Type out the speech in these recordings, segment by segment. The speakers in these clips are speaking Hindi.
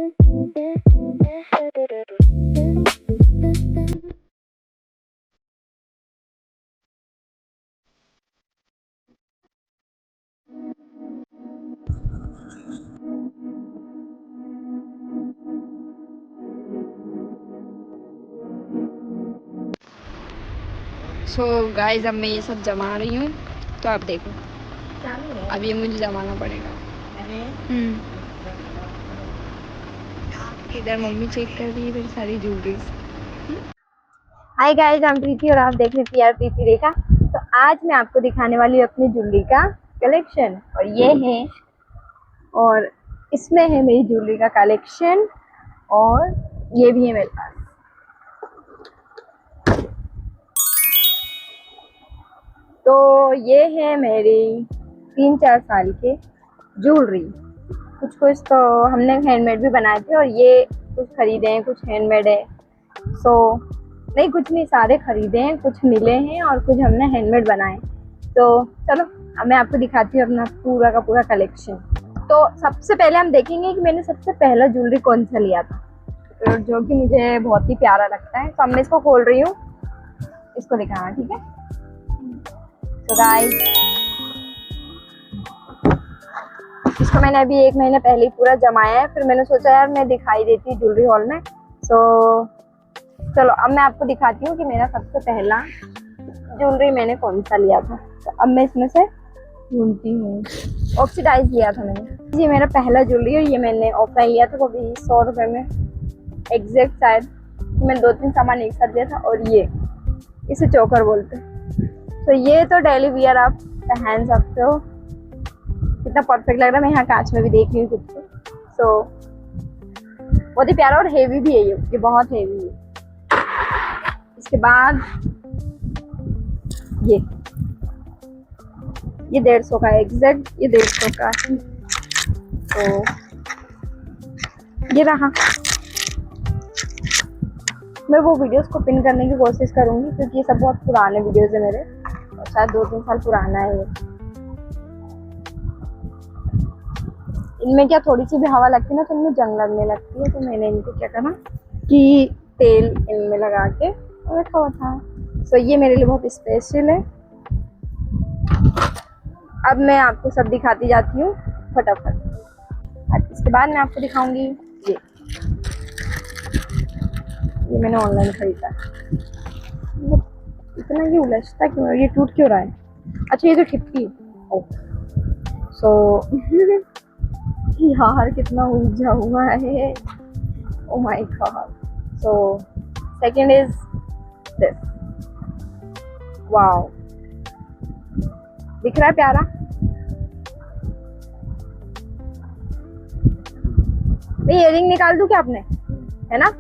सो गाइस, अब मैं ये सब जमा रही हूँ, तो आप देखो। अब ये मुझे जमाना पड़ेगा। इधर मम्मी चेक कर रही है मेरी सारी ज्वेलरी। हाय गाइस, I'm प्रीति और आप देख रहे हैं PR प्रीति रेखा। तो आज मैं आपको दिखाने वाली हूँ अपनी ज्वेलरी का कलेक्शन, और ये है, और इसमें है मेरी ज्वेलरी का कलेक्शन, और ये भी है मेरे पास। तो ये है मेरी 3-4 साल के ज्वेलरी। कुछ तो हमने हैंडमेड भी बनाए थे, और ये कुछ खरीदे हैं, कुछ हैंडमेड है। नहीं, कुछ नहीं, सारे खरीदे हैं, कुछ मिले हैं और कुछ हमने हैंडमेड बनाए। तो चलो, अब मैं आपको दिखाती हूँ अपना पूरा का पूरा कलेक्शन। तो सबसे पहले हम देखेंगे कि मैंने सबसे पहला ज्वेलरी कौन सा लिया था, तो जो कि मुझे बहुत ही प्यारा लगता है। तो अब मैं इसको खोल रही हूँ, इसको दिखाना, ठीक है। तो गाइस, इसको मैंने अभी 1 महीने पहले ही पूरा जमाया है, फिर मैंने सोचा यार मैं दिखाई देती ज्वेलरी हॉल में। चलो, अब मैं आपको दिखाती हूँ कि मेरा सबसे पहला ज्वेलरी मैंने कौन सा लिया था। तो अब मैं इसमें से ढूंढती हूँ। ऑक्सीडाइज लिया था मैंने, ये मेरा पहला ज्वेलरी है। ये मैंने ऑफलाइन लिया था, वो भी 100 रुपये में एग्जैक्ट शायद। मैंने 2-3 सामान एक साथ लिया था, और ये इसे चोकर बोलते हैं। तो ये तो डेली वियर आप पहन सकते हो। कितना परफेक्ट लग रहा है, मैं यहाँ कांच में भी देख रही हूँ खुद को। बहुत ही प्यारा और हेवी भी है ये बहुत हेवी है। इसके बाद ये 150 का है एग्जैक्ट, ये 150 का है। तो ये रहा। मैं वो वीडियोस को पिन करने की कोशिश करूंगी, क्योंकि ये सब बहुत पुराने वीडियोस है मेरे, और शायद 2-3 साल पुराना है ये। इनमें क्या थोड़ी सी भी हवा लगती है ना, तो इनमें जंग लगने लगती है। तो मैंने इनको क्या करा कि तेल इनमें लगा के रखा हुआ था। तो ये मेरे लिए बहुत स्पेशल है। अब मैं आपको सब दिखाती जाती हूँ फटाफट। इसके बाद मैं आपको दिखाऊंगी ये मैंने ऑनलाइन खरीदा। इतना ये उलझता क्यों है, ये टूट क्यों रहा है? अच्छा, ये जो ठिप्पी, यार कितना उलझा हुआ है। Oh my God. So second is this. Wow, दिख रहा है प्यारा? मैं इयरिंग निकाल दूं क्या आपने, है ना?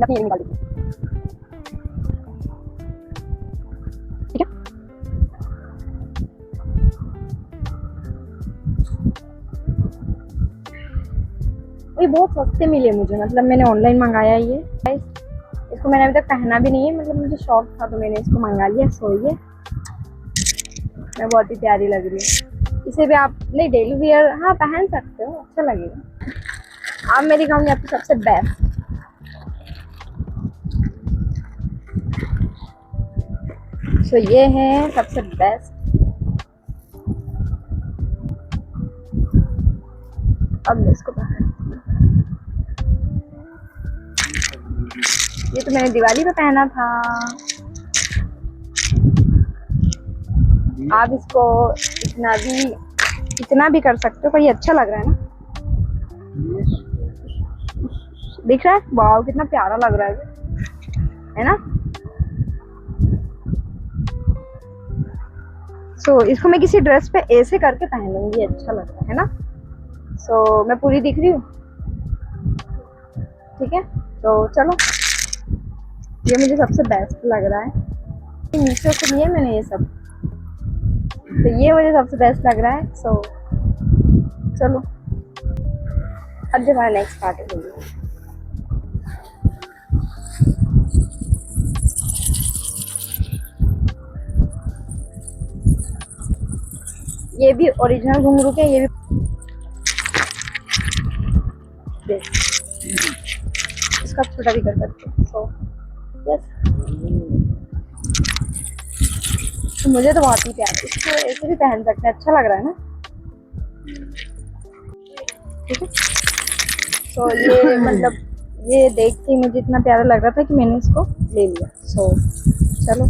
इयरिंग निकाल दूं, ठीक है। ये बहुत सस्ते मिले मुझे, मतलब मैंने ऑनलाइन मंगाया ये। इसको मैंने अभी तक पहना भी नहीं है, मतलब मुझे शौक था तो मैंने इसको मंगा लिया। सो ये मैं बहुत ही प्यारी लग रही है। इसे भी आप नहीं डेली वियर हाँ पहन सकते हो, अच्छा लगेगा। अब मैं दिखाऊंगी आपको सबसे बेस्ट। सो ये है सबसे बेस्ट। अब मैं इसको पहन, ये तो मैंने दिवाली पे पहना था। आप इसको इतना भी कर सकते हो, पर ये अच्छा लग रहा है ना, दिख रहा है? वाव, कितना प्यारा लग रहा है ना? सो इसको मैं किसी ड्रेस पे ऐसे करके पहन लूंगी, अच्छा लगता है ना? सो मैं पूरी दिख रही हूँ, ठीक है। तो चलो, ये मुझे सबसे बेस्ट लग रहा है। मीशो से लिए मैंने ये सब, तो ये मुझे सबसे बेस्ट लग रहा है। सो चलो, अब जो हमारा नेक्स्ट पार्ट है, ये भी ओरिजिनल घुंघरू के, ये भी दिस, इसका छोटा भी कर सकते हैं। सो यस, मुझे तो बहुत ही प्यार, इसको ऐसे भी पहन सकते हैं, अच्छा लग रहा है ना। ठीक है, तो ये मतलब ये देख के मुझे इतना प्यारा लग रहा था कि मैंने इसको ले लिया। सो चलो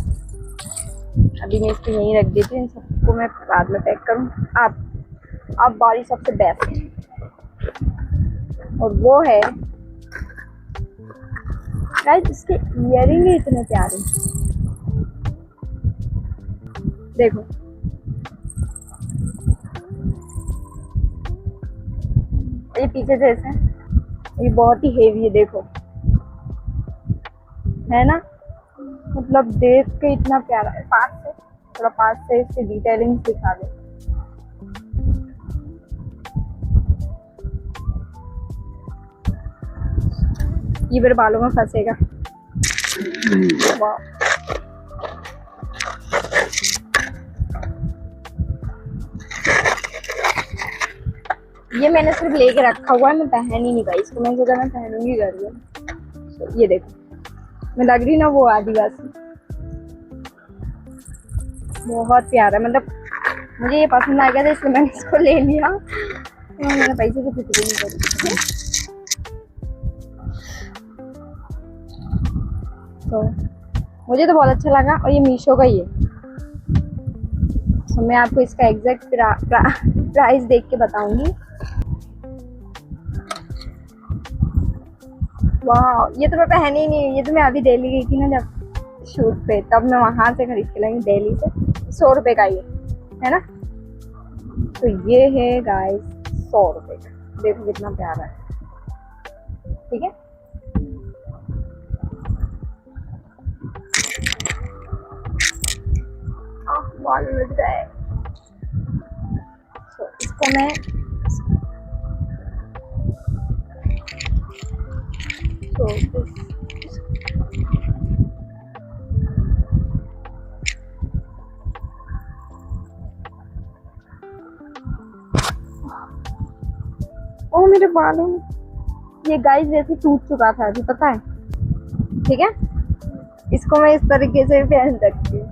अभी मैं इसको यहीं रख देती हूँ, इन सबको मैं बाद में पैक करूँ। अब बारी सबसे बेस्ट और वो है गाइस, इसके इयरिंग ही इतने प्यारे, देखो ये पीछे जैसे ये बहुत ही हेवी है, देखो है ना, मतलब देख के इतना प्यारा है। थोड़ा पास से इसकी डिटेलिंग दिखा दे। ये मेरे बालों में फंसेगा। वाह, ये मैंने सिर्फ लेके रखा हुआ है, मैं पहन ही नहीं पाई इसको, मैं सोचा मैं पहनूंगी घर में। तो ये देखो, मैं लग रही ना वो आदिवासी, बहुत प्यारा, मतलब मुझे ये पसंद आ गया था इसलिए मैंने इसको ले लिया। तो मैंने पैसे की फिक्र नहीं करी। तो मुझे तो बहुत अच्छा लगा, और ये मीशो का ही है। तो मैं आपको इसका एग्जैक्ट प्राइस देख के बताऊंगी। वाह, ये तो मैं पहनी ही नहीं, ये तो मैं अभी दिल्ली गई थी ना जब शूट पे, तब मैं वहां से खरीद के लाई दिल्ली से। 100 रुपए का ये है ना। तो ये है गाइस 100 रुपए का, देखो कितना प्यारा है। ठीक है, बाल उलझ गए। तो इसको मैं ओ मेरे बालों में ये गाइस जैसे टूट चुका था अभी, पता है। ठीक है, इसको मैं इस तरीके से पहन सकती हूँ।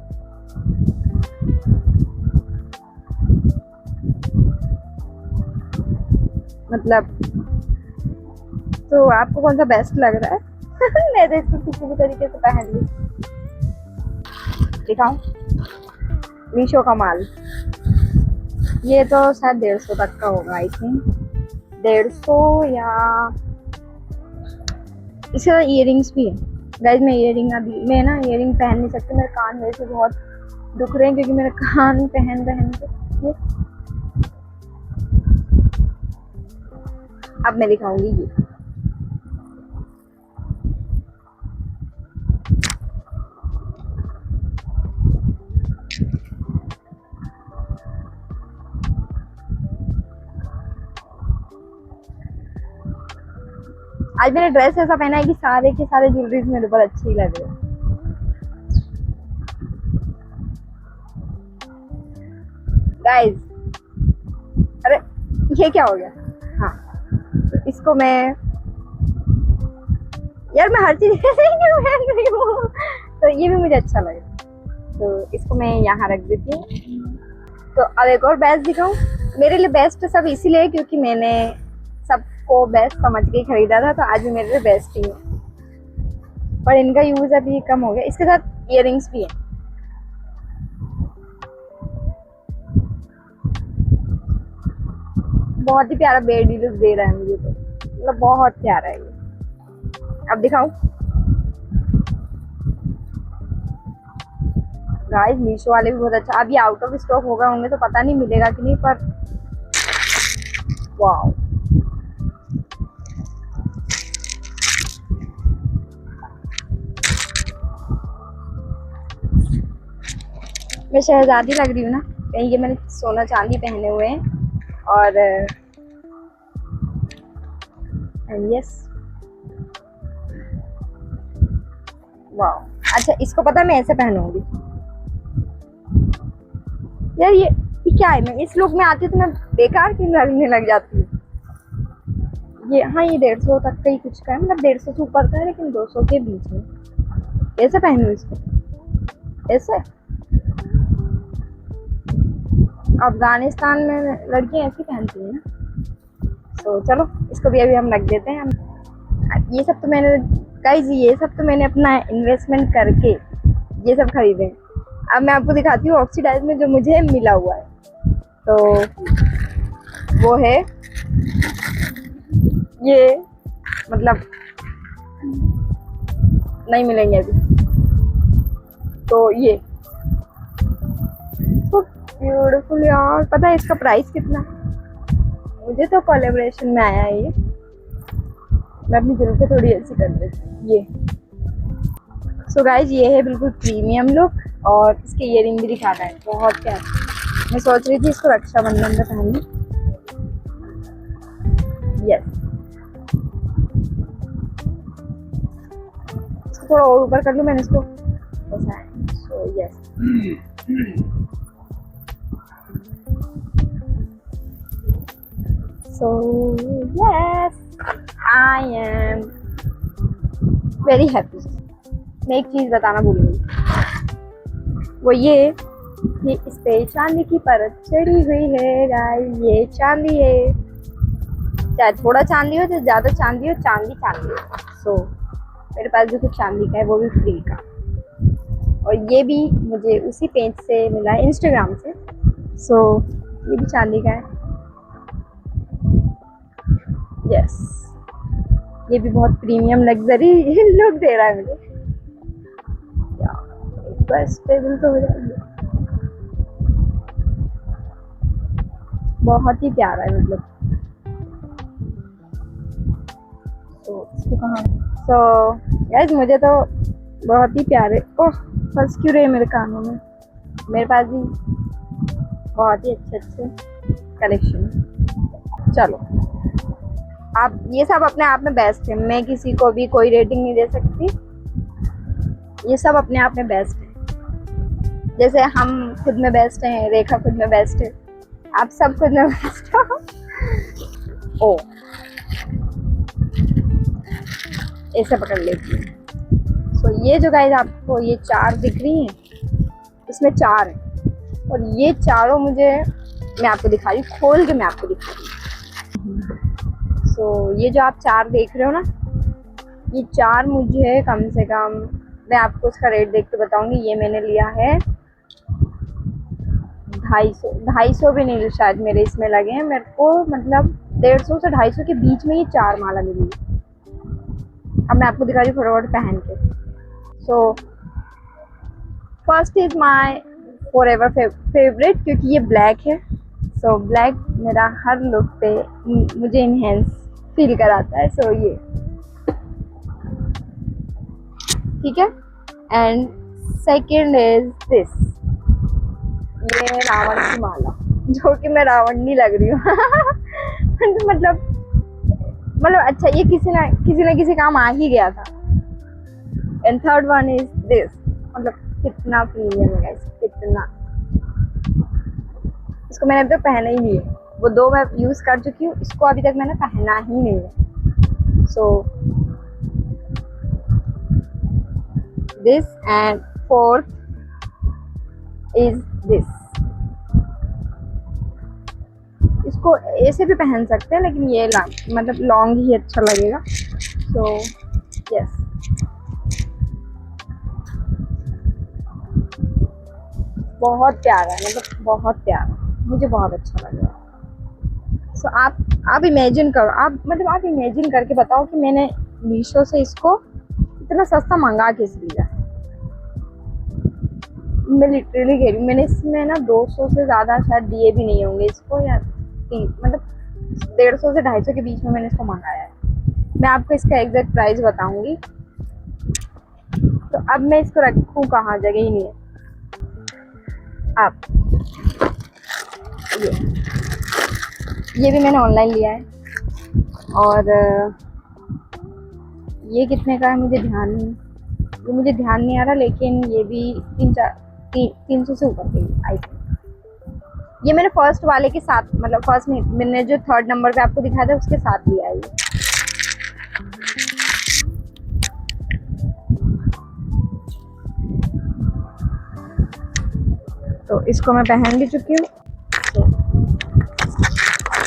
मतलब तो आपको कौन सा बेस्ट लग रहा है? मैं तो इसको किसी भी तरीके से पहन ली। दिखाऊं, मीशो का माल, ये तो शायद 150 तक का होगा, आई थिंक 150, या इसके साथ इयरिंग्स भी है। गाइस मैं इयरिंग अभी मैं ना इयरिंग पहन नहीं सकती, मेरे कान वैसे बहुत दुख रहे हैं क्योंकि मेरे कान पहन के ये। अब मैं दिखाऊंगी ये, आज मैंने ड्रेस ऐसा पहना है कि सारे के सारे ज्वेलरीज मेरे ऊपर अच्छी ही लग रहे हैं। गाइस अरे ये क्या हो गया? हाँ, तो इसको मैं यार मैं हर चीज पहन रही हूँ, तो ये भी मुझे अच्छा लग रहा है, तो इसको मैं यहाँ रख देती हूँ। तो अब एक और बेस्ट दिखाऊं। मेरे लिए बेस्ट सब इसीलिए क्योंकि मैंने सबको बेस्ट समझ के खरीदा था, तो आज भी मेरे लिए बेस्ट ही है, पर इनका यूज अभी कम हो गया। इसके साथ इयरिंग्स भी है। बहुत ही प्यारा बेडी लुक दे रहा है मुझे, तो मतलब बहुत प्यारा है ये। अब दिखाऊं गाइस, मीशो वाले भी बहुत अच्छा, अभी आउट ऑफ स्टॉक हो गए होंगे तो पता नहीं मिलेगा कि नहीं, पर वाओ मैं शहजादी लग रही हूँ ना कहीं, ये मैंने सोना चांदी पहने हुए हैं, और यस वाओ। अच्छा इसको पता है मैं ऐसे पहनूंगी यार, ये क्या है, मैं इस लुक में आती हूँ तो मैं बेकार क्यों लगने लग जाती हूँ। ये हाँ, ये 150 तक का ही कुछ का है, मतलब 150 से ऊपर का है लेकिन 200 के बीच में। कैसे पहनूं इसको? ऐसे अफगानिस्तान में लड़कियां ऐसी पहनती हैं ना। तो चलो इसको भी अभी हम रख देते हैं। ये सब तो मैंने गाइस, ये सब तो मैंने अपना इन्वेस्टमेंट करके ये सब खरीदे। अब मैं आपको दिखाती हूँ ऑक्सीडाइज में जो मुझे मिला हुआ है। तो वो है ये, मतलब नहीं मिलेंगे अभी। तो ये तो ब्यूटीफुल यार। पता है इसका प्राइस कितना? मुझे तो कोलैबोरेशन में आया है ये। मैं अपनी जरूरत थोड़ी ऐसी कर लेती ये। सो गाइज, ये है बिल्कुल प्रीमियम लुक और इसके इयररिंग भी दिखाना है, बहुत प्यारा। मैं सोच रही थी इसको रक्षाबंधन में पहन लूं। यस, इसको थोड़ा और ऊपर कर लूं मैंने इसको। So yes, so yes, I am very happy. मैं एक चीज बताना भूल गई, वो ये कि इस पे चांदी की परत चढ़ी हुई है गाइस। ये चांदी है, चाहे थोड़ा चांदी हो चाहे ज्यादा चांदी हो, चांदी चांदी हो। सो मेरे पास जो कुछ चांदी का है वो भी फ्री का, और ये भी मुझे उसी पेज से मिला है, इंस्टाग्राम से। सो ये भी चांदी का है। यस, ये भी बहुत प्रीमियम लग्जरी लुक दे रहा है मुझे। स्टेबल तो हो जाएगी। बहुत ही प्यारा है, मतलब तो इसको कहाँ। सो गाइस, मुझे तो बहुत ही प्यारे। ओह, फंस क्यों रहे मेरे कानों में। मेरे पास भी बहुत ही अच्छे अच्छे कलेक्शन। चलो, आप ये सब अपने आप में बेस्ट है। मैं किसी को भी कोई रेटिंग नहीं दे सकती, ये सब अपने आप में बेस्ट है। जैसे हम खुद में बेस्ट हैं, रेखा खुद में बेस्ट है, आप सब खुद में बेस्ट हो। ओ, ऐसे पकड़ लेती हूँ। सो ये जो गाइस आपको ये 4 दिख रही हैं, इसमें 4 हैं, और ये चारों मुझे, मैं आपको दिखा रही हूँ, खोल के मैं आपको दिखा रही हूँ। सो ये जो आप 4 देख रहे हो ना, ये 4 मुझे कम से कम, मैं आपको इसका रेट देख के बताऊंगी। ये मैंने लिया है 250 भी नहीं शायद मेरे इसमें लगे हैं। मेरे को मतलब 150 से 250 के बीच में ये 4 माला मिली। अब मैं आपको दिखा रही हूँ फटाफट पहन के। So first is my forever favourite, क्योंकि ये ब्लैक है। सो ब्लैक मेरा हर लुक पे मुझे इनहेंस फील कराता है। सो ये ठीक है। एंड सेकेंड इज दिस, ये रावण की माला, जो कि मैं रावण लग रही हूँ। मतलब अच्छा, ये किसी ना किसी काम आ ही गया था। And third one is this, मतलब कितना प्रीमियम है गाइस, कितना। इसको मैंने अभी तक पहना ही नहीं है। वो 2 मैं यूज कर चुकी हूँ, इसको अभी तक मैंने पहना ही नहीं है। So this, and fourth is this. इसको ऐसे भी पहन सकते हैं, लेकिन ये मतलब लॉन्ग ही अच्छा लगेगा। सो यस, बहुत प्यारा है, मतलब बहुत प्यारा, मुझे बहुत अच्छा लग रहा है। सो आप इमेजिन करो, आप इमेजिन करके बताओ कि मैंने मीशो से इसको इतना सस्ता मंगा के लिया। मैं लिटरली कह रही हूँ, मैंने इसमें ना 200 से ज़्यादा शायद दिए भी नहीं होंगे इसको, या मतलब 150 से 250 के बीच में मैंने इसको मंगाया है। मैं आपको इसका एग्जैक्ट प्राइस बताऊंगी। तो अब मैं इसको रखूँ कहाँ, जगह ही नहीं है। आप ये भी मैंने ऑनलाइन लिया है, और ये कितने का है मुझे ध्यान नहीं आ रहा, लेकिन ये भी 300 से ऊपर की आई थिंक। ये मैंने फर्स्ट वाले के साथ, मतलब फर्स्ट में मैंने जो 3rd नंबर पे आपको दिखाया था उसके साथ लिया है। तो इसको मैं पहन भी चुकी हूँ।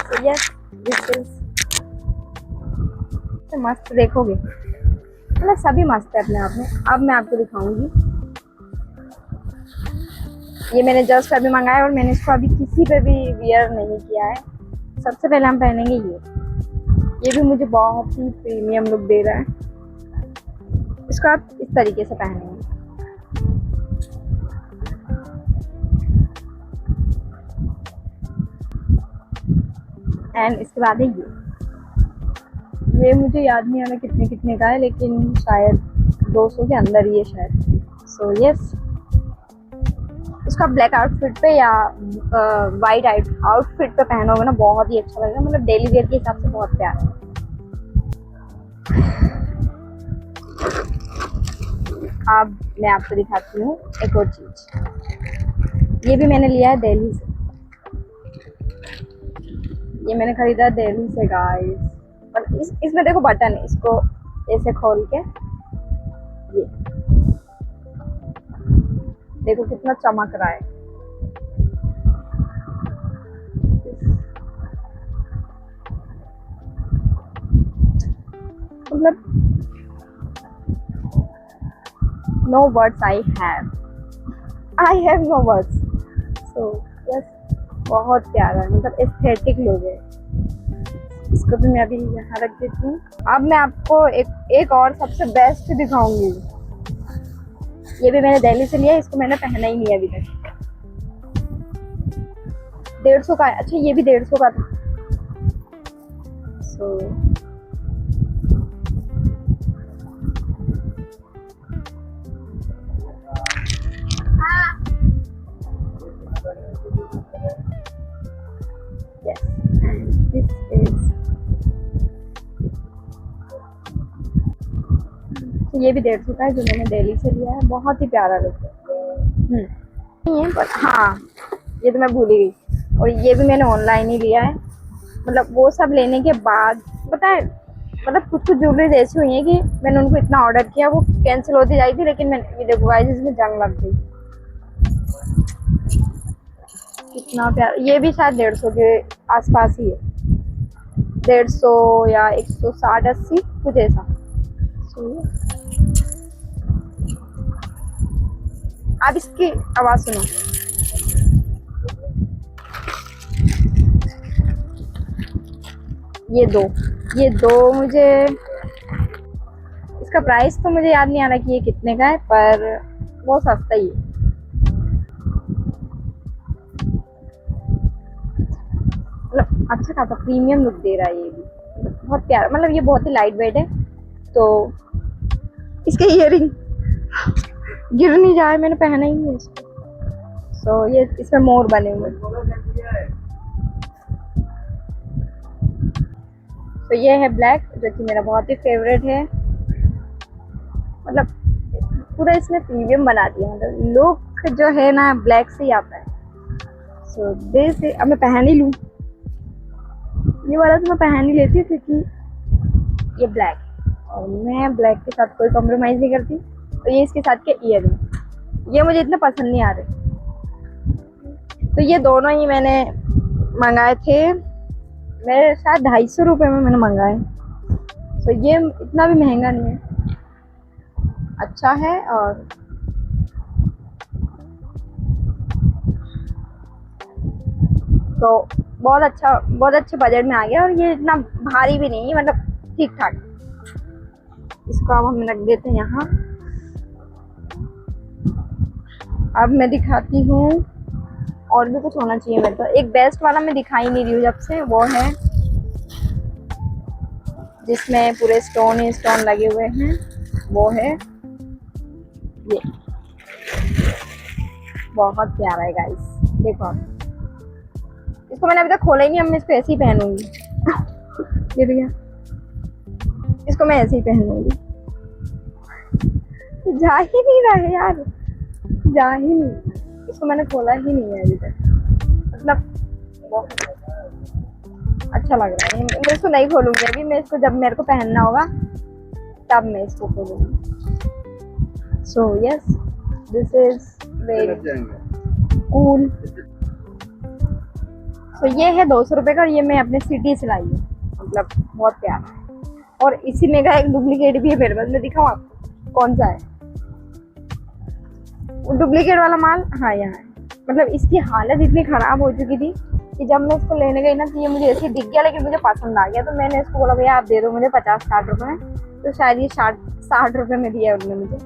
तो यस, दिस इज मस्त, देखोगे मतलब सभी मस्त है अपने आप में। अब मैं आपको दिखाऊंगी, ये मैंने जस्ट अभी मंगाया और मैंने इसको अभी किसी पे भी वियर नहीं किया है। सबसे पहले हम पहनेंगे ये भी मुझे बहुत ही प्रीमियम लुक दे रहा है। इसको आप इस तरीके से पहनेंगे, एंड इसके बाद है ये मुझे याद नहीं आ रहा कितने का है, लेकिन शायद 200 के अंदर ही है शायद। सो यस, उसका ब्लैक आउटफिट पे या वाइट आउटफिट पे पहनोगे ना बहुत ही अच्छा लगेगा, मतलब डेली वेयर के हिसाब से बहुत प्यारा है। अब मैं आपको दिखाती हूँ एक और चीज। ये भी मैंने लिया है दिल्ली से, ये मैंने खरीदा दिल्ली से गाइस। और इसमें देखो बटन है, इसको ऐसे खोल के ये देखो कितना चमक रहा है। मतलब no words, I have no words. So yes, बहुत प्यारा है, मतलब एस्थेटिक लुक है। इसको भी मैं अभी यहाँ रख देती हूँ। अब मैं आपको एक और सबसे बेस्ट दिखाऊंगी। ये भी मैंने दिल्ली से लिया है, इसको मैंने पहना ही नहीं है अभी तक। 150 का है, अच्छा ये भी 150 का था। सो यस, दिस इज, ये भी 150 का है जो मैंने दिल्ली से लिया है। बहुत ही प्यारा लुक है। नहीं है पर हाँ, ये तो मैं भूल ही गई। और ये भी मैंने ऑनलाइन ही लिया है। मतलब वो सब लेने के बाद पता है, मतलब कुछ ज्वेलरी ऐसी हुई है कि मैंने उनको इतना ऑर्डर किया वो कैंसिल होती जाई थी, लेकिन मैंने ये देखो गाइस इसमें जंग लग गई। कितना प्यारा, ये भी शायद 150 के आसपास ही है, 150 या 160-80 कुछ ऐसा। आप इसकी आवाज सुनो, ये दो मुझे, इसका प्राइस तो मुझे याद नहीं आ रहा कि ये कितने का है, पर वो सस्ता ही है। मतलब अच्छा खासा प्रीमियम लुक दे रहा है ये भी, बहुत प्यारा। मतलब ये बहुत ही लाइट वेट है, तो इसके इयररिंग गिर नहीं जाए, मैंने पहना ही है इसको। सो ये इसमें मोर बने हुए। तो ये है ब्लैक, जो कि मेरा बहुत ही फेवरेट है। मतलब पूरा इसने प्रीमियम बना दिया, मतलब लुक जो है ना ब्लैक से ही आता है। सो दिस, अब मैं पहन ही लूँ ये वाला, तो मैं पहन ही लेती हूँ क्योंकि ये ब्लैक है और मैं ब्लैक के साथ कोई कॉम्प्रोमाइज़ नहीं करती। तो ये इसके साथ के ईयरिंग, ये मुझे इतने पसंद नहीं आ रहे, तो ये दोनों ही मैंने मंगाए थे। मेरे शायद 250 रुपये में मैंने मंगाए। तो ये इतना भी महंगा नहीं है, अच्छा है। और तो बहुत अच्छे बजट में आ गया, और ये इतना भारी भी नहीं है, मतलब ठीक ठाक। इसको अब हम रख देते हैं यहाँ। अब मैं दिखाती हूँ, और भी कुछ होना चाहिए मेरे पास। एक बेस्ट वाला मैं दिखाई नहीं रही हूँ जब से, वो है जिसमें पूरे स्टोन ही स्टोन लगे हुए हैं, वो है ये। बहुत प्यारा है गाइस, देखो आप। इसको मैंने अभी तक खोला ही नहीं, अब मैं इसको ऐसे ही पहनूंगी। ये भैया, इसको मैं ऐसे ही पहनूंगी। जा ही नहीं रहा है यार, जा ही नहीं। इसको मैंने खोला ही नहीं है अभी तक, मतलब बहुत अच्छा लग रहा है। मैं इसको नहीं खोलूंगी अभी, मैं इसको जब मेरे को पहनना होगा तब मैं इसको खोलूंगी। So yes, this is very cool. तो ये है 200 रुपये का और ये मैं अपने सिटी से लाई हूँ, मतलब बहुत प्यारा है। और इसी में का एक डुप्लीकेट भी है मेरे पास, मैं दिखाऊँ आपको कौन सा है वो डुप्लीकेट वाला माल। हाँ यहाँ है। मतलब इसकी हालत इतनी ख़राब हो चुकी थी कि जब मैं इसको लेने गई ना तो ये मुझे ऐसे दिख गया, लेकिन मुझे पसंद आ गया तो मैंने इसको बोला भैया आप दे दो मुझे 50-60 रुपये में। तो शायद ये 60 रुपये में दिया उन्होंने मुझे।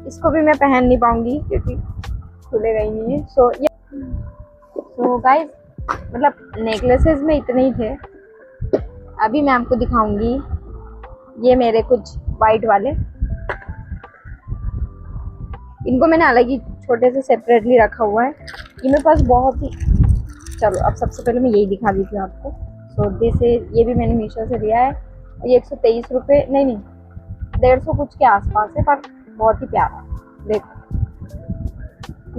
इसको भी मैं पहन नहीं पाऊंगी क्योंकि खुलेगा ही नहीं है। सो गाइस, मतलब नेकलेसेस में इतने ही थे। अभी मैं आपको दिखाऊंगी ये मेरे कुछ वाइट वाले, इनको मैंने अलग ही छोटे से सेपरेटली रखा हुआ है। ये मेरे पास बहुत ही, चलो अब सबसे पहले मैं यही दिखा देती हूँ आपको। सो दिस ये भी मैंने मीशो से लिया है। ये 123 रुपये, नहीं 150 कुछ के आसपास है, पर बहुत ही प्यारा। देखो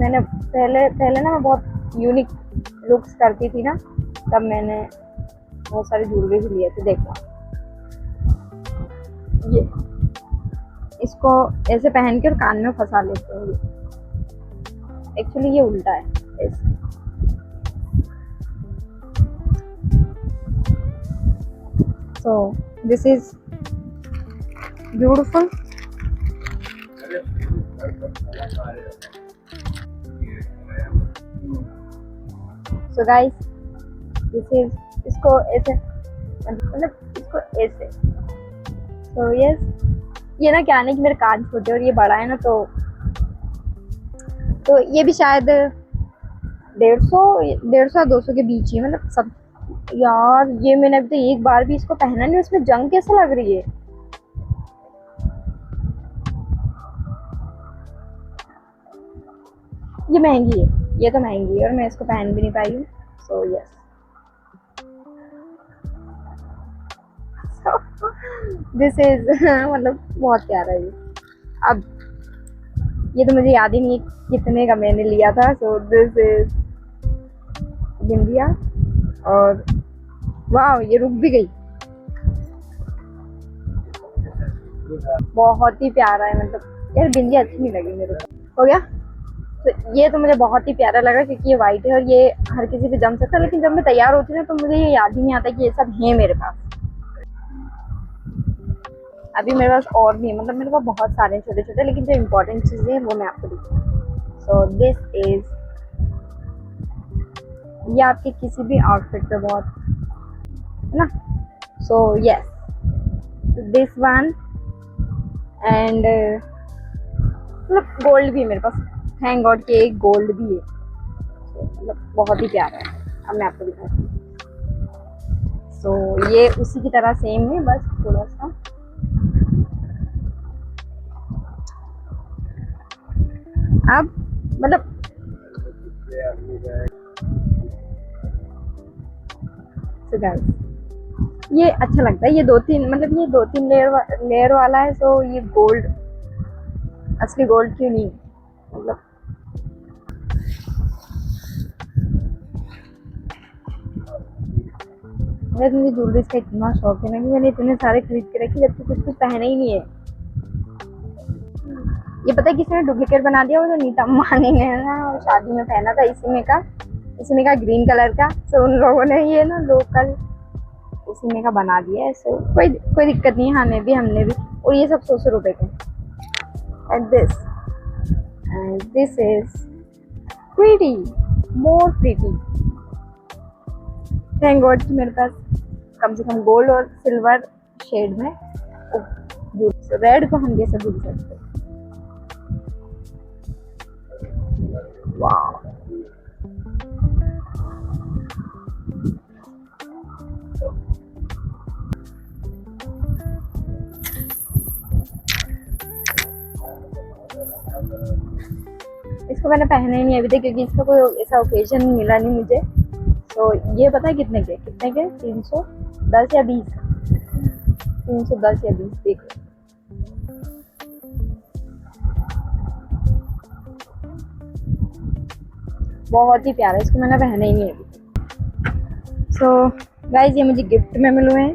मैंने पहले ना मैं बहुत यूनिक लुक्स करती थी ना, तब मैंने बहुत सारे ज्वेलरी भी लिए थे। देखो ये इसको ऐसे पहन के और कान में फंसा लेते हैं। एक्चुअली ये उल्टा है ऐसे। So this is beautiful. So guys, this is, इसको ऐसे मतलब इसको ऐसे। So yes, ये ना क्या नहीं कि मेरे कान छोटे और ये बड़ा है ना, तो ये भी शायद 150 के बीच ही, मतलब सब। यार ये मैंने अभी तो एक बार भी इसको पहना नहीं, उसमें जंग कैसे लग रही है। ये महंगी है, ये तो महंगी है और मैं इसको पहन भी नहीं पाई हूँ। सो यस, दिस इज मतलब बहुत प्यारा है ये। अब ये तो मुझे याद ही नहीं कितने का मैंने लिया था। सो दिस इज बिंदिया, और वाह ये रुक भी गई, बहुत ही प्यारा है। मतलब यार बिंदिया अच्छी नहीं लगी मेरे को। हो गया। तो ये तो मुझे बहुत ही प्यारा लगा क्योंकि ये वाइट है और ये हर किसी पे जम सकता है, लेकिन जब मैं तैयार होती हूँ तो मुझे ये याद ही नहीं आता कि ये सब है मेरे पास। अभी मेरे पास और भी है, मतलब मेरे पास बहुत सारे छोटे छोटे, लेकिन जो इम्पोर्टेंट चीज़ें हैं वो मैं आपको दिखाऊँ। सो दिस इज, ये आपके किसी भी आउटफिट पे बहुत है ना। So yes, this one and मतलब गोल्ड भी है मेरे पास, थैंक गॉड कि एक गोल्ड भी है। मतलब बहुत ही प्यारा है। अब मैं आपको दिखाती हूँ। सो ये उसी की तरह सेम है, बस थोड़ा सा अब मतलब so guys, ये अच्छा लगता है। ये 2-3 मतलब ये 2-3 लेयर वाला है। सो ये गोल्ड, असली गोल्ड क्यों नहीं, मतलब मुझे ज्वेलरी का इतना शौक है ना कि मैंने इतने सारे खरीद के रखे जबकि कुछ पहना ही नहीं है। ये पता है किसने डुप्लीकेट बना दिया, वो जो नीता अंबानी ने ना शादी में पहना था, इसी में का ग्रीन कलर का। सो उन लोगों ने ये ना लोकल इसी में का बना दिया है। सो कोई दिक्कत नहीं है, हमने भी। और ये सब 100 रुपए के। And this is pretty, more pretty. Thank God कि मेरे पास कम से कम गोल्ड और सिल्वर शेड में, रेड को हम जैसे भूल सकते हैं। वाह, इसको मैंने पहना ही नहीं अभी तक क्योंकि इसका कोई ऐसा ओकेजन मिला नहीं मुझे। तो ये पता है कितने के 310 या 20, 310 या 20। देख लो, बहुत ही प्यारा है। इसको मैंने पहना ही नहीं अभी। सो गाइज, ये मुझे गिफ्ट में मिले हैं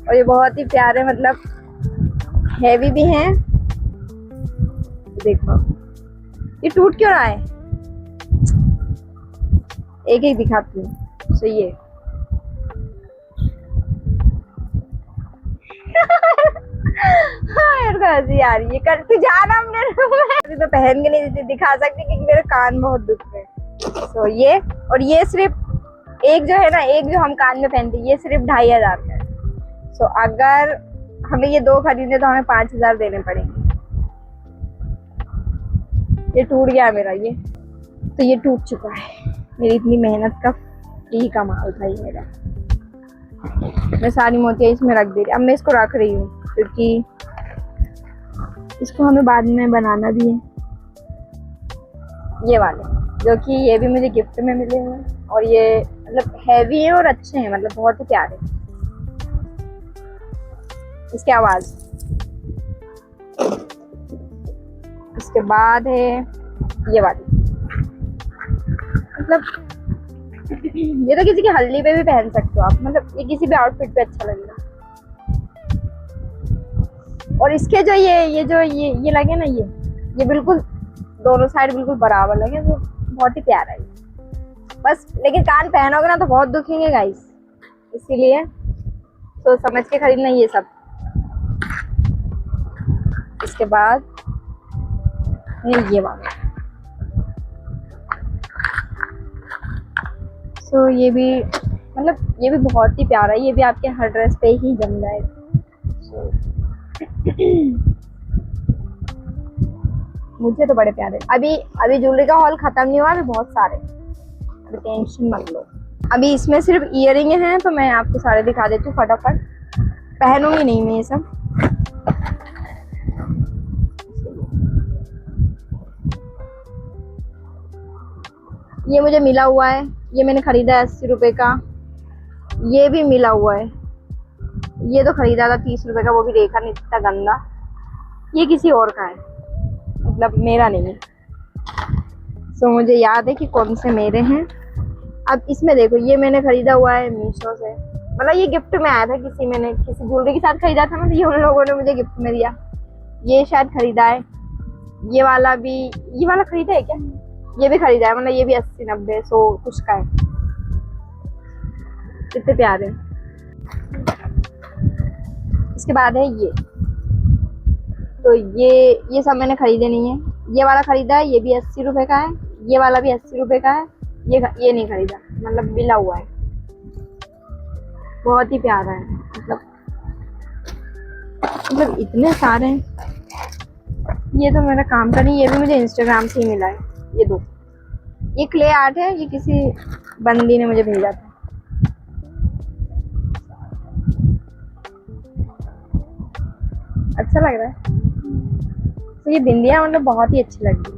और ये बहुत ही प्यारे, मतलब हैवी भी हैं। देखो ये टूट क्यों रहा है। एक एक दिखाती हूँ। सो ये हाँ, मेरे को हंसी आ रही है। कर तू जाना हमने अभी तो पहन के नहीं दिखा सकती क्योंकि मेरे कान बहुत दुख रहे हैं। सो ये, और ये सिर्फ एक जो है ना, एक जो हम कान में पहनते हैं, ये सिर्फ 2500 का है। सो अगर हमें ये 2 खरीदे तो हमें 5000 देने पड़ेंगे। ये टूट गया मेरा, ये तो ये टूट चुका है। मेरी इतनी मेहनत का फ्री का माल था ये मेरा। मैं सारी मोतियाँ इसमें रख दे रही। अब मैं इसको रख रही हूँ क्योंकि इसको हमें बाद में बनाना भी है। ये वाले जो कि ये भी मुझे गिफ्ट में मिले हैं और ये मतलब हैवी है और अच्छे हैं, मतलब बहुत ही प्यारे। इसकी आवाज। इसके बाद है ये वाली, मतलब ये तो किसी की हल्दी पे भी पहन सकते हो आप, मतलब ये किसी भी आउटफिट पे अच्छा लगेगा। और इसके जो ये जो ये लगे ना, ये बिल्कुल दोनों साइड बिल्कुल बराबर लगे, तो बहुत ही प्यारा है। बस लेकिन कान पहनोगे ना तो बहुत दुखेंगे गाइस, इसीलिए सोच समझ के खरीदना ये सब। इसके बाद ये वाला। सो ये भी मतलब ये भी बहुत ही प्यारा है। ये भी आपके हर ड्रेस पे ही जम जाएगा। मुझे तो बड़े प्यारे। अभी ज्वेलरी का हॉल खत्म नहीं हुआ, अभी बहुत सारे, अभी टेंशन मत लो। अभी इसमें सिर्फ ईयरिंग हैं तो मैं आपको सारे दिखा देती हूँ फटाफट। पहनूंगी नहीं मैं ये सब। ये मुझे मिला हुआ है, ये मैंने खरीदा है 80 रुपए का। ये भी मिला हुआ है, ये तो खरीदा था 30 रुपए का, वो भी देखा नहीं, इतना गंदा। ये किसी और का है, मतलब मेरा नहीं है। सो मुझे याद है कि कौन से मेरे हैं। अब इसमें देखो, ये मैंने खरीदा हुआ है मीशो से, मतलब ये गिफ्ट में आया था। मैंने किसी ज्वेलरी के साथ खरीदा था ना, तो ये उन लोगों ने मुझे गिफ्ट में दिया। ये शायद खरीदा है। ये वाला भी, ये वाला खरीदा है क्या? ये भी खरीदा है, मतलब ये भी 80, 90, 100 कुछ का है। कितने प्यारे। इसके बाद है ये, तो ये सब मैंने खरीदे नहीं है। ये वाला खरीदा है, ये भी 80 रुपए का है। ये वाला भी 80 रुपए का है। ये नहीं खरीदा, मतलब मिला हुआ है। बहुत ही प्यारा है, मतलब इतने सारे हैं। ये तो मेरा काम का नहीं, ये भी मुझे इंस्टाग्राम से ही मिला है। ये दो, ये क्ले आर्ट है, ये किसी बंदी ने मुझे भेजा था। अच्छा लग रहा है। तो ये बिंदियां मतलब बहुत ही अच्छी लग रही है।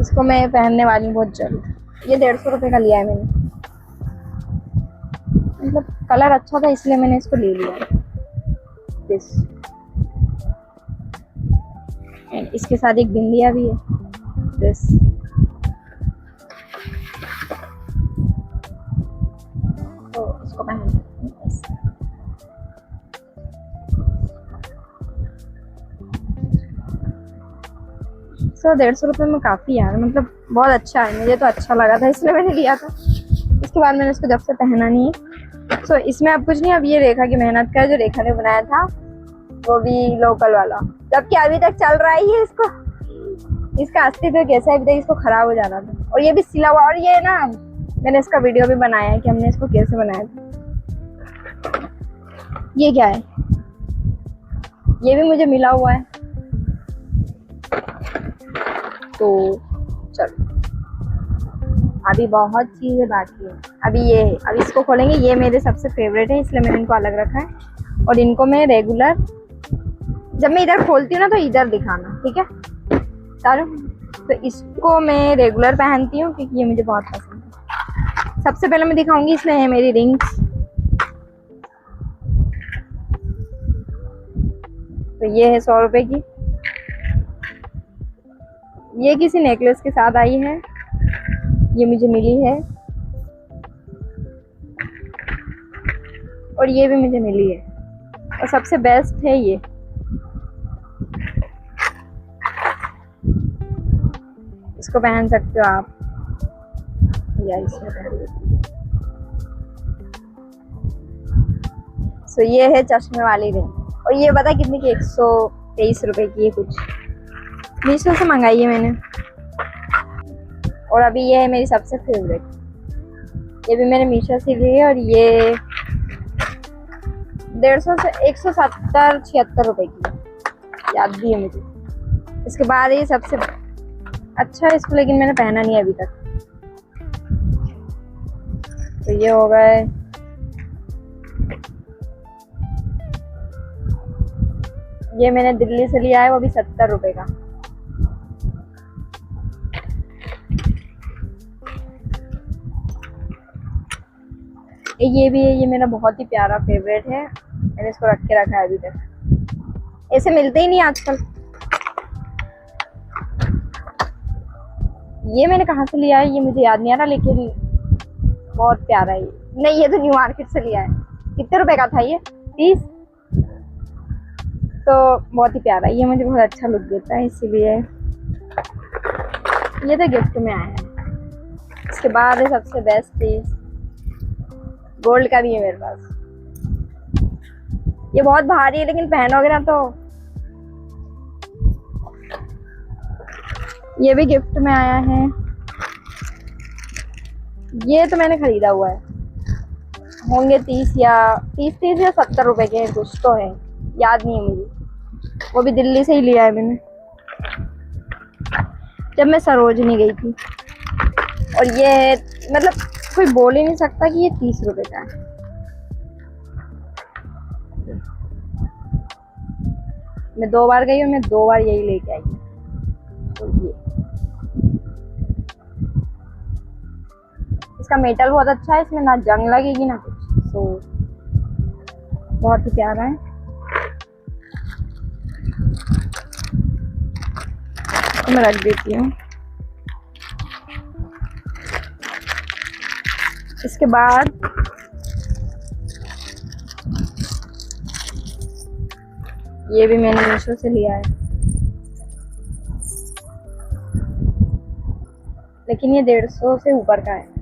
इसको मैं पहनने वाली हूँ बहुत जल्द। ये 150 रुपए का लिया है मैंने, मतलब कलर अच्छा था इसलिए मैंने इसको ले लिया। दिस, इसके साथ एक बिंदिया भी है। दिस, तो इसको पहन सकते हैं। सो 150 रुपये में काफ़ी यार, मतलब बहुत अच्छा है। मुझे तो अच्छा लगा था इसलिए मैंने लिया था। इसके बाद मैंने इसको जब से पहना नहीं है। सो इसमें अब कुछ नहीं, अब ये रेखा की मेहनत का है, जो रेखा ने बनाया था, वो भी लोकल वाला, जबकि अभी तक चल रहा ही है। इसका अस्तित्व कैसा है, अभी तक इसको खराब हो जाना था। और ये भी सिला हुआ, और ये ना मैंने इसका वीडियो भी बनाया है कि हमने इसको कैसे बनाया था। ये क्या है, ये भी मुझे मिला हुआ है। तो चलो, अभी बहुत चीजें बाकी है। अभी ये है, अभी इसको खोलेंगे। ये मेरे सबसे फेवरेट है इसलिए मैंने इनको अलग रखा है। और इनको मैं रेगुलर, जब मैं इधर खोलती हूँ ना तो इधर दिखाना, ठीक है सारू। तो इसको मैं रेगुलर पहनती हूँ क्योंकि ये मुझे बहुत पसंद है। सबसे पहले मैं दिखाऊंगी, इसमें है मेरी रिंग्स। तो ये है 100 रुपए की। ये किसी नेकलेस के साथ आई है, ये मुझे मिली है। और ये भी मुझे मिली है। और सबसे बेस्ट है ये, इसको पहन सकते हो आप, या इसको पहन सकते हो। सो ये है चश्मे वाली रिंग, और ये पता कितनी की, 123 रुपए की है कुछ, मीशो से मंगाई है मैंने। और अभी ये है मेरी सबसे फेवरेट, ये भी मैंने मीशो से ली है, और ये 150 से 170-76 रुपए की है, याद भी है मुझे। इसके बाद ये सबसे अच्छा है इसको, लेकिन मैंने पहना नहीं अभी तक। तो ये हो गए, ये मैंने दिल्ली से लिया है, वो भी 70 रुपए का। ये भी है, ये मेरा बहुत ही प्यारा फेवरेट है, मैंने इसको रख के रखा है अभी तक, ऐसे मिलते ही नहीं आजकल। ये मैंने कहाँ से लिया है ये मुझे याद नहीं आ रहा, लेकिन बहुत प्यारा है ये। नहीं, ये तो न्यू मार्केट से लिया है। कितने रुपए का था ये? 30। तो बहुत ही प्यारा है ये, मुझे बहुत अच्छा लुक देता है, इसीलिए ये तो गिफ्ट में आया है। इसके बाद है सबसे बेस्ट चीज, गोल्ड का भी है मेरे पास। ये बहुत भारी है, लेकिन पहनोगे ना तो, ये भी गिफ्ट में आया है। ये तो मैंने खरीदा हुआ है, होंगे 30 या 70 रुपए के कुछ तो है, याद नहीं है मुझे। वो भी दिल्ली से ही लिया है मैंने, जब मैं सरोजनी गई थी। और ये है, मतलब कोई बोल ही नहीं सकता कि ये 30 रुपए का है। मैं 2 बार गई और मैं 2 बार यही लेके आई। तो ये इसका मेटल बहुत अच्छा है, इसमें ना जंग लगेगी ना कुछ, तो बहुत ही प्यारा है। तो मैं रख देती हूँ। इसके बाद ये भी मैंने मीशो से लिया है, लेकिन ये 150 से ऊपर का है।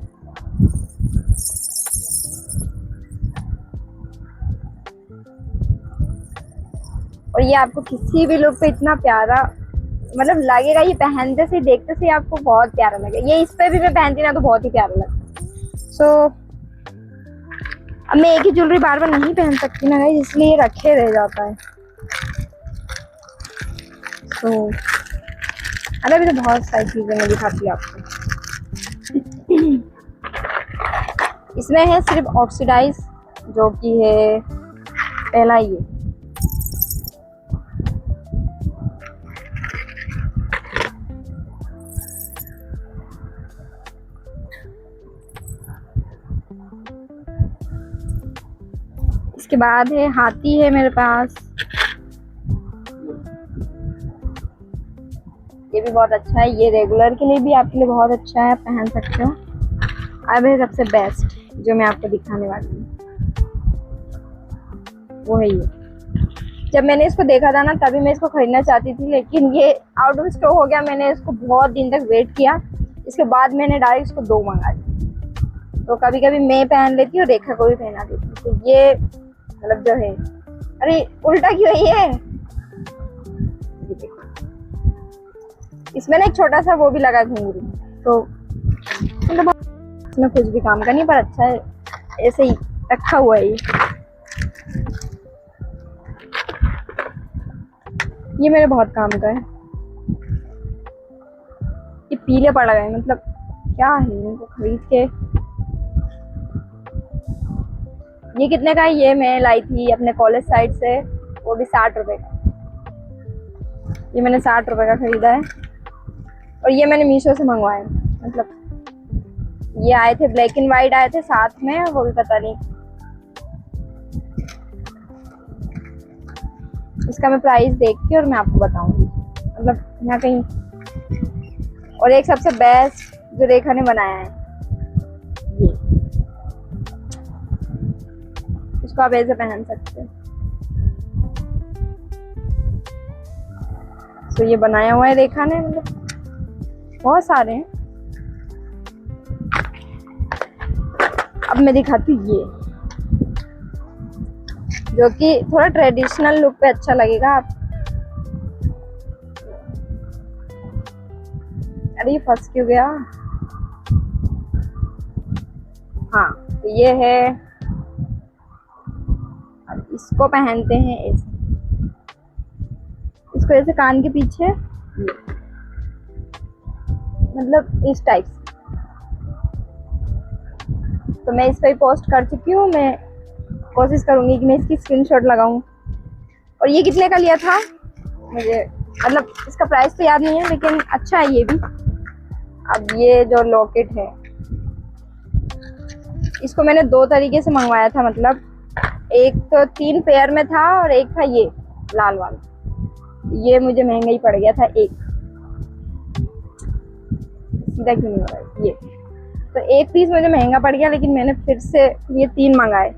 और ये आपको किसी भी लुक पे इतना प्यारा मतलब लगेगा, ये पहनते से देखते से आपको बहुत प्यारा लगेगा। ये इस पे भी मैं पहनती ना तो बहुत ही प्यारा लगता है। सो अब मैं एक ही ज्वेलरी बार बार नहीं पहन सकती ना गाइस, इसलिए ये रखे रह जाता है। तो अरे अभी तो बहुत सारी चीजें मैं दिखाती हूँ आपको। इसमें है सिर्फ ऑक्सीडाइज, जो कि है पहला ये। इसके बाद है हाथी है मेरे पास, ये भी बहुत अच्छा है। ये रेगुलर के लिए भी आपके लिए बहुत अच्छा है, आप पहन सकते हो। अब है सबसे बेस्ट जो मैं आपको दिखाने वाली हूँ, वो है ये। जब मैंने इसको देखा था ना तभी मैं इसको खरीदना चाहती थी, लेकिन ये आउट ऑफ स्टॉक हो गया। मैंने इसको बहुत दिन तक वेट किया, इसके बाद मैंने डायरेक्ट इसको 2 मंगा ली। तो कभी कभी मैं पहन लेती हूँ, रेखा को भी पहना देती हूँ। तो ये मतलब जो है, अरे उल्टा क्यों है ये? इसमें ना एक छोटा सा वो भी लगा घुंघरू, तो मतलब इसमें कुछ भी काम का नहीं, पर अच्छा है ऐसे ही रखा हुआ है। ये मेरे बहुत काम का है। ये पीले पड़ गए, मतलब क्या है इनको खरीद के। ये कितने का है? ये मैं लाई थी अपने कॉलेज साइड से, वो भी 60 रुपए का। ये मैंने 60 रुपए का खरीदा है, और ये मैंने मीशो से मंगवाया। मतलब ये आए थे ब्लैक एंड वाइट आए थे साथ में, वो भी पता नहीं इसका मैं प्राइस देख के और मैं आपको बताऊंगी, मतलब यहाँ कहीं। और एक सबसे बेस्ट जो रेखा ने बनाया है, ये इसको आप ऐसे पहन सकते हैं। तो ये बनाया हुआ है रेखा ने, मतलब बहुत सारे हैं। अब मैं दिखाती हूँ ये, जो कि थोड़ा ट्रेडिशनल लुक पे अच्छा लगेगा आप। अरे ये फंस क्यों गया? हाँ, तो ये है। अब इसको पहनते हैं ऐसे, इसको ऐसे कान के पीछे, मतलब इस टाइप से। तो मैं इस पर पोस्ट कर चुकी हूँ। मैं कोशिश करूंगी कि मैं इसकी स्क्रीनशॉट लगाऊं। और ये कितने का लिया था मुझे, मतलब इसका प्राइस तो याद नहीं है, लेकिन अच्छा है ये भी। अब ये जो लॉकेट है, इसको मैंने 2 तरीके से मंगवाया था। मतलब एक तो 3 पेयर में था और एक था ये लाल वाला। ये मुझे महंगा ही पड़ गया था। एक सीधा क्यों नहीं हो रहा है ये, तो एक पीस मुझे महंगा पड़ गया, लेकिन मैंने फिर से ये 3 मंगाए।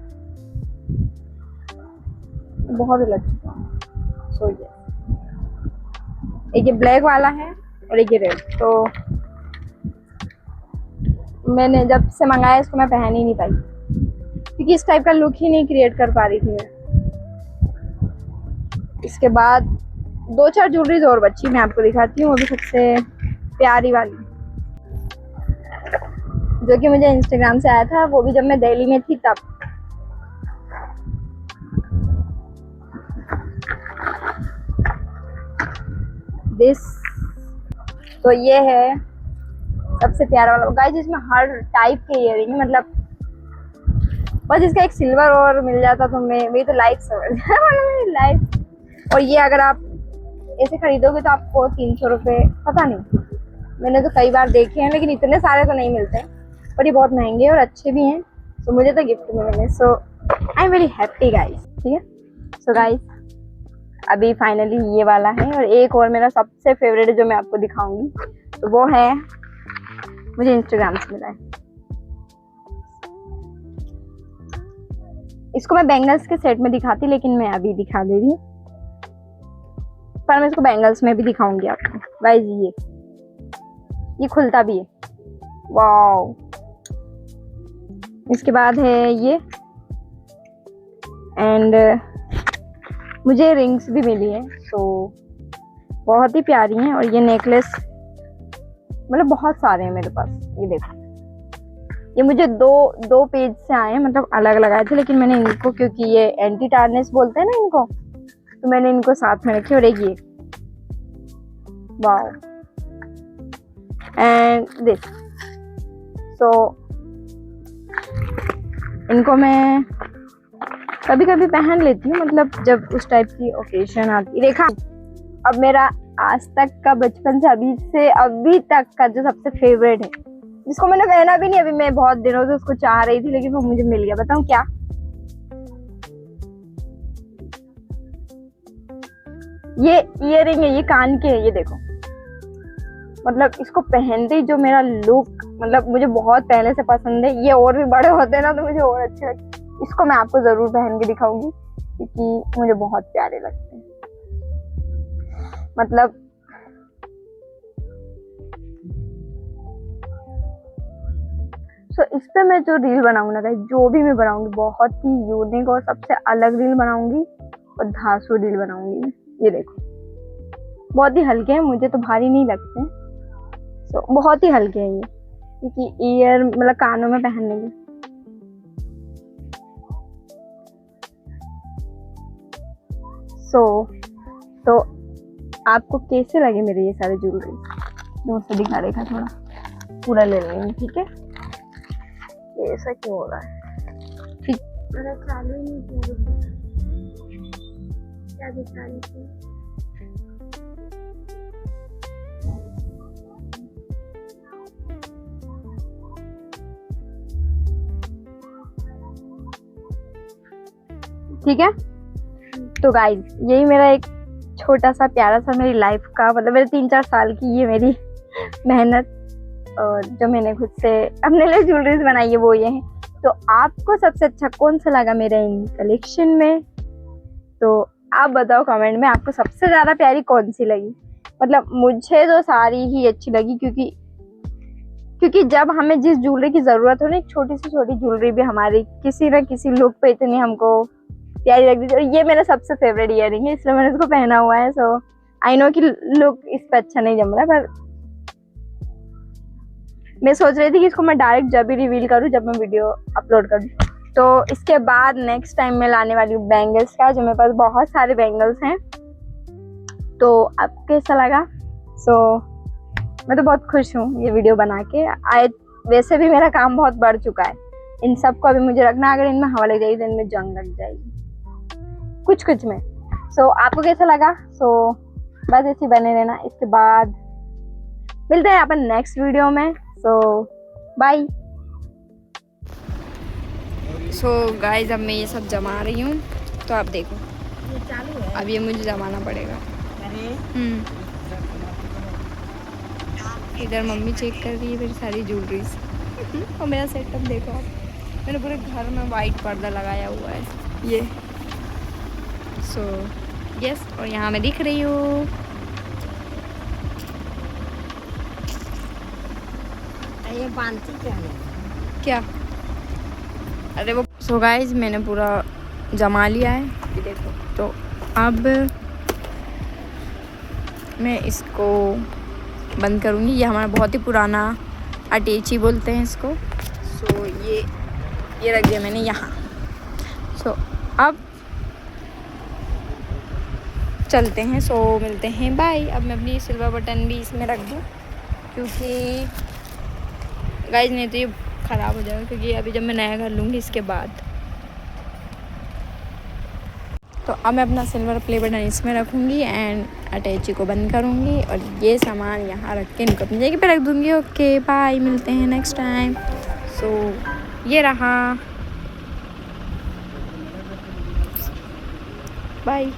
बहुत उलझ चुका हूँ। सो ये एक ये ब्लैक वाला है और एक ये रेड। तो मैंने जब से मंगाया इसको मैं पहन ही नहीं पाई, क्योंकि इस टाइप का लुक ही नहीं क्रिएट कर पा रही थी मैं। इसके बाद 2-4 ज्वेलरीज और बची, मैं आपको दिखाती हूँ। वो भी सबसे प्यारी वाली, जो कि मुझे इंस्टाग्राम से आया था, वो भी जब मैं दिल्ली में थी तब। दिस, तो ये है सबसे प्यारा वाला गाइस। इसमें हर टाइप के इयरिंग है, मतलब बस इसका एक सिल्वर और मिल जाता तो मेरी तो लाइफ समझ लाइफ। और ये अगर आप ऐसे खरीदोगे तो आपको 300 रुपये, पता नहीं, मैंने तो कई बार देखे हैं, लेकिन इतने सारे तो नहीं मिलते हैं। और ये बहुत महंगे और अच्छे भी हैं, तो मुझे तो गिफ्ट में मिले। So I am very happy guys. ठीक है, सो गाइस अभी फाइनली ये वाला है। और एक और मेरा सबसे फेवरेट है जो मैं आपको दिखाऊंगी, तो वो है, मुझे इंस्टाग्राम से मिला है। इसको मैं बैंगल्स के सेट में दिखाती, लेकिन मैं अभी दिखा दे रही हूँ। पर मैं इसको बैंगल्स में भी दिखाऊंगी आपको गाइस। ये खुलता भी है, वाओ। इसके बाद है ये, एंड मुझे रिंग्स भी मिली है, तो बहुत ही प्यारी हैं। और ये नेकलेस, मतलब बहुत सारे हैं मेरे पास। ये देखो, ये मुझे दो पेज से आए हैं, मतलब अलग अलग आए थे, लेकिन मैंने इनको, क्योंकि ये एंटी टार्निश बोलते हैं ना इनको, तो मैंने इनको साथ में रखे। और एक ये, वाओ, एंड दिस। सो इनको मैं कभी कभी पहन लेती हूँ, मतलब जब उस टाइप की ओकेजन आती। देखा, अब मेरा आज तक का, बचपन से अभी तक का जो सबसे फेवरेट है, जिसको मैंने पहना भी नहीं, अभी मैं बहुत दिनों से उसको चाह रही थी, लेकिन वो मुझे मिल गया। बताऊं क्या? ये इयरिंग है, ये कान के है, ये देखो। मतलब इसको पहनते ही जो मेरा लुक, मतलब मुझे बहुत पहले से पसंद है। ये और भी बड़े होते हैं ना तो मुझे और अच्छे लगते। इसको मैं आपको जरूर पहन के दिखाऊंगी, क्योंकि मुझे बहुत प्यारे लगते हैं। मतलब इस पे मैं जो रील बनाऊंगी ना, जो भी मैं बनाऊंगी, बहुत ही यूनिक और सबसे अलग रील बनाऊंगी, और धांसू रील बनाऊंगी। ये देखो, बहुत ही हल्के हैं, मुझे तो भारी नहीं लगते। बहुत ही हल्के हैं ये, क्योंकि ईयर, मतलब कानों में पहनने के। तो आपको कैसे लगे मेरे ये सारे ज्वेलरी? दोस्तों दिखा देखा, थोड़ा पूरा ले लेंगे। ठीक है, ये ऐसा क्यों हो रहा है? ठीक, मेरा चालू ही नहीं किया, क्या दिखा रही थी? ठीक है, तो गाइज यही मेरा एक छोटा सा प्यारा सा मेरी लाइफ का, मतलब मेरे 3-4 साल की ये मेरी मेहनत, और जो मैंने खुद से अपने लिए ज्वेलरीज बनाई है वो ये है। तो आपको सबसे अच्छा कौन सा लगा मेरे इन कलेक्शन में? तो आप बताओ कमेंट में, आपको सबसे ज़्यादा प्यारी कौन सी लगी? मतलब मुझे तो सारी ही अच्छी लगी, क्योंकि जब हमें जिस ज्वेलरी की जरूरत हो ना, एक छोटी से छोटी ज्वेलरी भी हमारी किसी ना किसी लुक पे इतनी हमको प्यारी लगती है। और ये मेरा सबसे फेवरेट ईयरिंग है, इसलिए मैंने इसको पहना हुआ है। सो आई नो कि लुक इस पे अच्छा नहीं जम रहा, पर मैं सोच रही थी कि इसको मैं डायरेक्ट जब भी रिवील करूँ जब मैं वीडियो अपलोड करूँ। तो इसके बाद नेक्स्ट टाइम मैं लाने वाली हूँ बैंगल्स का, जो मेरे पास बहुत सारे बैंगल्स हैं। तो आपको कैसा लगा? मैं तो बहुत खुश हूँ ये वीडियो बना के। वैसे भी मेरा काम बहुत बढ़ चुका है, इन सब को अभी मुझे रखना, अगर इनमें हवा लग जाएगी तो इनमें जंग लग जाएगी कुछ में। आपको कैसा लगा? बस ऐसे बने रहना। इसके बाद मिलते हैं अपन नेक्स्ट वीडियो में। बाय। गाइस अब मैं ये सब जमा रही हूँ, तो आप देखो। ये चालू है, अब ये मुझे जमाना पड़ेगा। इधर मम्मी चेक कर रही है मेरी सारी ज्वेलरीज और मेरा सेटअप देखो आप। मैंने पूरे घर में वाइट पर्दा लगाया हुआ है ये। यस, और यहाँ मैं दिख रही हूँ। ये बांधती क्या है? क्या? अरे वो गाइस मैंने पूरा जमा लिया है, ये देखो। तो अब मैं इसको बंद करूँगी। ये हमारा बहुत ही पुराना अटैची बोलते हैं इसको। ये रख दिया मैंने यहाँ। अब चलते हैं। मिलते हैं, बाय। अब मैं अपनी सिल्वर बटन भी इसमें रख दूँ, क्योंकि गाइस नहीं तो ये ख़राब हो जाएगा, क्योंकि अभी जब मैं नया घर लूँगी इसके बाद। तो अब मैं अपना सिल्वर प्ले बटन इसमें रखूँगी एंड अटैची को बंद करूँगी, और ये सामान यहाँ रख के इनको अपनी जगह पे रख दूँगी। ओके बाय, मिलते हैं नेक्स्ट टाइम। ये रहा, बाय।